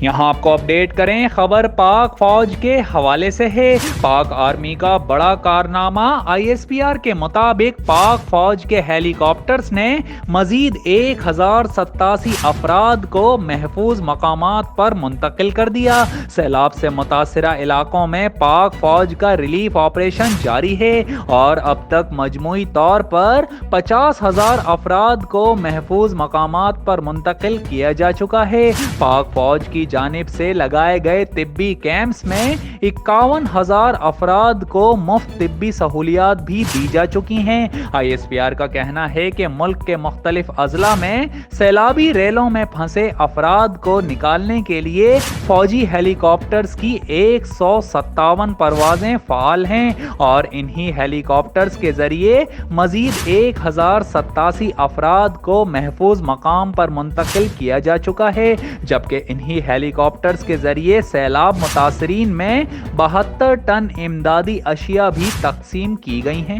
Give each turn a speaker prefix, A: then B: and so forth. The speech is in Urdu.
A: یہاں آپ کو اپڈیٹ کریں، خبر پاک فوج کے حوالے سے ہے۔ پاک آرمی کا بڑا کارنامہ۔ ISPR کے مطابق پاک فوج کے ہیلی کاپٹرز نے مزید 1087 افراد کو محفوظ مقامات پر منتقل کر دیا۔ سیلاب سے متاثرہ علاقوں میں پاک فوج کا ریلیف آپریشن جاری ہے اور اب تک مجموعی طور پر 50,000 افراد کو محفوظ مقامات پر منتقل کیا جا چکا ہے۔ پاک فوج کی جانب سے لگائے گئے طبی کیمپس میں 51,000 افراد کو مفت طبی سہولیات بھی دی جا چکی ہیں۔ ISPR کا کہنا ہے کہ ملک کے مختلف اضلاع میں سیلابی ریلوں میں پھنسے افراد کو نکالنے کے لیے فوجی ہیلی کاپٹرز کی 157 پروازیں فعال ہیں اور انہی ہیلی کاپٹرز کے ذریعے مزید 1087 افراد کو محفوظ مقام پر منتقل کیا جا چکا ہے، جبکہ انہی ہیلی کاپٹرز کے ذریعے سیلاب متاثرین میں 72 ٹن امدادی اشیاء بھی تقسیم کی گئی ہیں۔